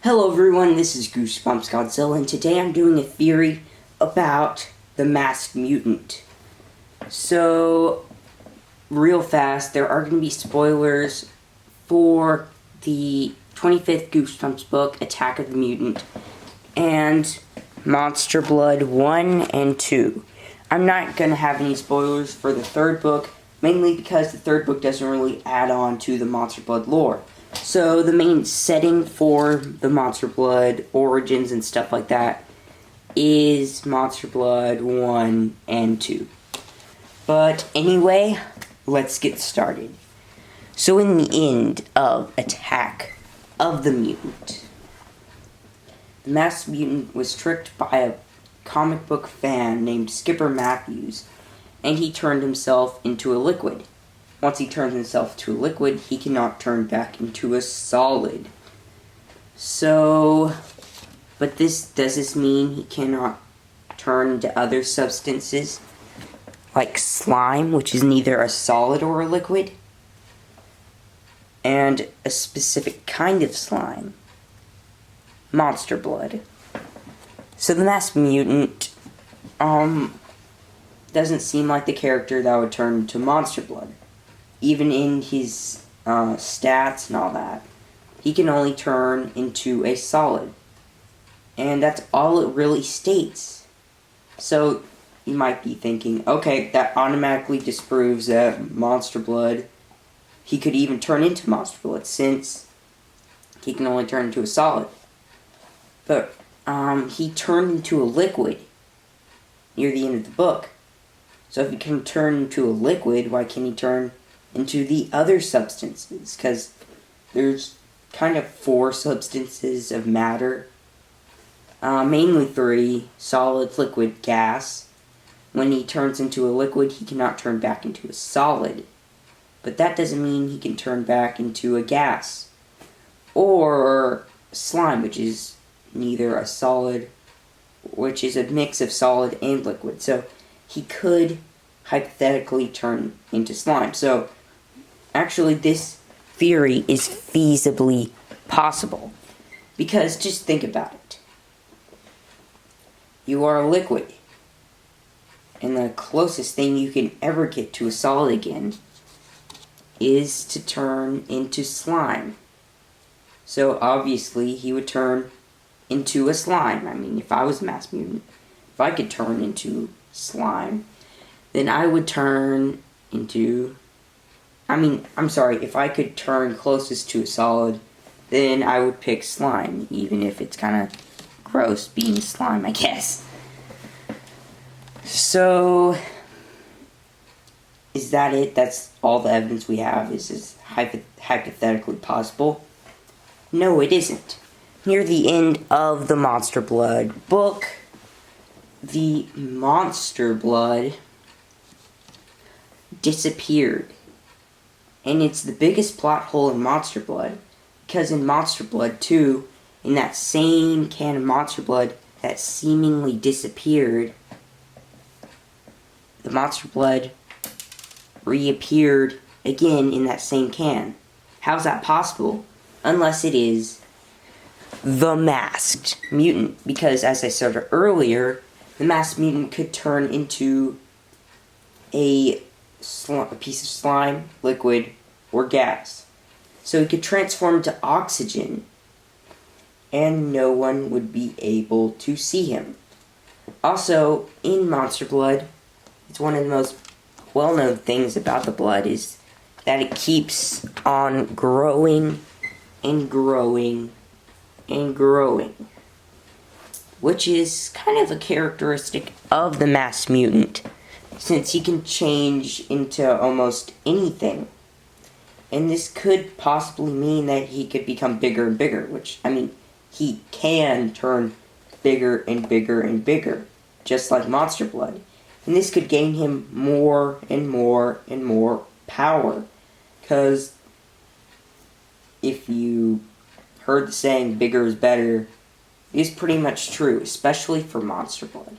Hello everyone, this is Goosebumps Godzilla, and today I'm doing a theory about the Masked Mutant. So, real fast, there are going to be spoilers for the 25th Goosebumps book, Attack of the Mutant, and Monster Blood 1 and 2. I'm not going to have any spoilers for the third book, mainly because the third book doesn't really add on to the Monster Blood lore. So the main setting for the Monster Blood origins and stuff like that is Monster Blood 1 and 2. But anyway, let's get started. So in the end of Attack of the Mutant, the Masked Mutant was tricked by a comic book fan named Skipper Matthews, and he turned himself into a liquid. Once he turns himself to a liquid, he cannot turn back into a solid. So, but does this mean he cannot turn into other substances? Like slime, which is neither a solid or a liquid? And a specific kind of slime. Monster Blood. So the Masked Mutant, doesn't seem like the character that would turn to Monster Blood. Even in his stats and all that, he can only turn into a solid. And that's all it really states. So you might be thinking, okay, that automatically disproves that Monster Blood, he could even turn into Monster Blood since he can only turn into a solid. But he turned into a liquid near the end of the book. So if he can turn into a liquid, why can't he turn into the other substances? Because there's kind of 4 substances of matter. Mainly 3. Solid, liquid, gas. When he turns into a liquid, he cannot turn back into a solid. But that doesn't mean he can turn back into a gas. Or slime, which is neither a solid, which is a mix of solid and liquid. So he could hypothetically turn into slime. So actually, this theory is feasibly possible. Because just think about it. You are a liquid. And the closest thing you can ever get to a solid again is to turn into slime. So obviously, he would turn into a slime. I mean, if I was a Masked Mutant, if I could turn into slime, then I would turn into... if I could turn closest to a solid, then I would pick slime, even if it's kind of gross being slime, I guess. So, is that it? That's all the evidence we have? Is this hypothetically possible? No, it isn't. Near the end of the Monster Blood book, the Monster Blood disappeared. And it's the biggest plot hole in Monster Blood, because in Monster Blood 2, in that same can of Monster Blood that seemingly disappeared, the Monster Blood reappeared again in that same can. How's that possible? Unless it is the Masked Mutant, because as I said earlier, the Masked Mutant could turn into a piece of slime, liquid, or gas. So he could transform to oxygen, and no one would be able to see him. Also, in Monster Blood, it's one of the most well-known things about the blood is that it keeps on growing and growing and growing, which is kind of a characteristic of the Masked Mutant, since he can change into almost anything. And this could possibly mean that he could become bigger and bigger, which, he can turn bigger and bigger and bigger, just like Monster Blood. And this could gain him more and more and more power, because if you heard the saying, bigger is better, it is pretty much true, especially for Monster Blood.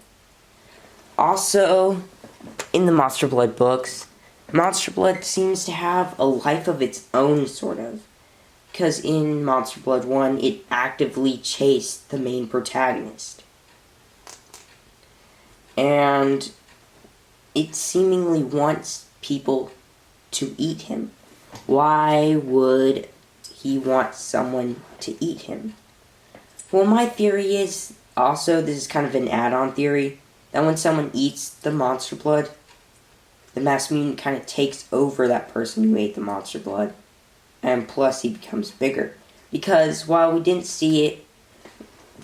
Also, in the Monster Blood books, Monster Blood seems to have a life of its own, sort of. Because in Monster Blood 1, it actively chased the main protagonist. And it seemingly wants people to eat him. Why would he want someone to eat him? Well, my theory is, also, this is kind of an add-on theory, that when someone eats the Monster Blood, the Masked Mutant kind of takes over that person who ate the Monster Blood. And plus, he becomes bigger. Because while we didn't see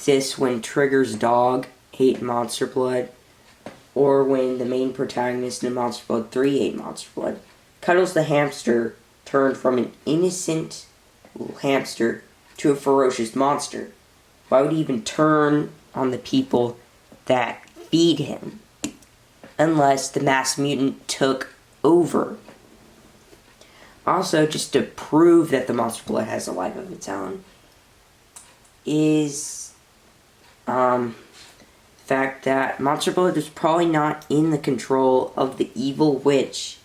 this when Trigger's dog ate Monster Blood, or when the main protagonist in Monster Blood 3 ate Monster Blood, Cuddles the hamster turned from an innocent little hamster to a ferocious monster. Why would he even turn on the people that feed him? Unless the Masked Mutant took over. Also, just to prove that the Monster Blood has a life of its own, is the fact that Monster Blood is probably not in the control of the evil witch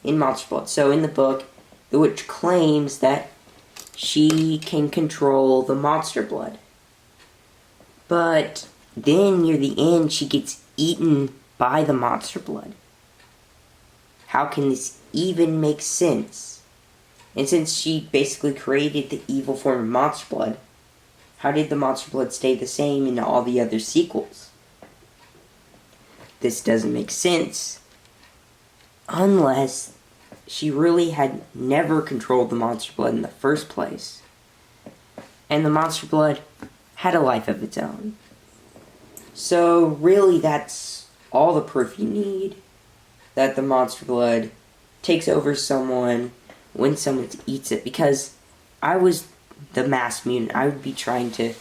in Monster Blood. So in the book, the witch claims that she can control the Monster Blood. But then near the end, she gets eaten by the Monster Blood. How can this even make sense? And since she basically created the evil form of Monster Blood, how did the Monster Blood stay the same in all the other sequels? This doesn't make sense. Unless she really had never controlled the Monster Blood in the first place. And the Monster Blood had a life of its own. So really that's all the proof you need that the Monster Blood takes over someone when someone eats it. Because I was the Masked Mutant, I would be trying to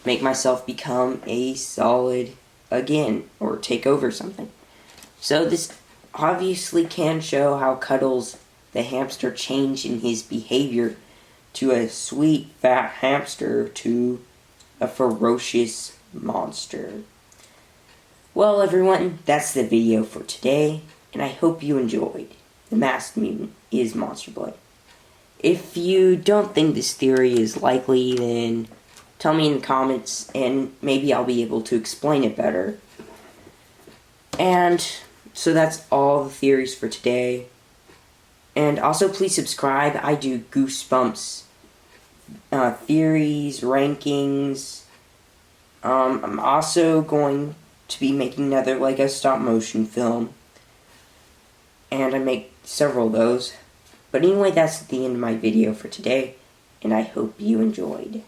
make myself become a solid again, or take over something. So this obviously can show how Cuddles the hamster changed in his behavior to a sweet fat hamster to a ferocious monster. Well everyone, that's the video for today, and I hope you enjoyed. The Masked Mutant is Monster Blood. If you don't think this theory is likely, then tell me in the comments, and maybe I'll be able to explain it better. And so that's all the theories for today. And also please subscribe. I do Goosebumps theories, rankings. I'm also going to be making another Lego stop motion film. And I make several of those. But anyway, that's the end of my video for today. And I hope you enjoyed.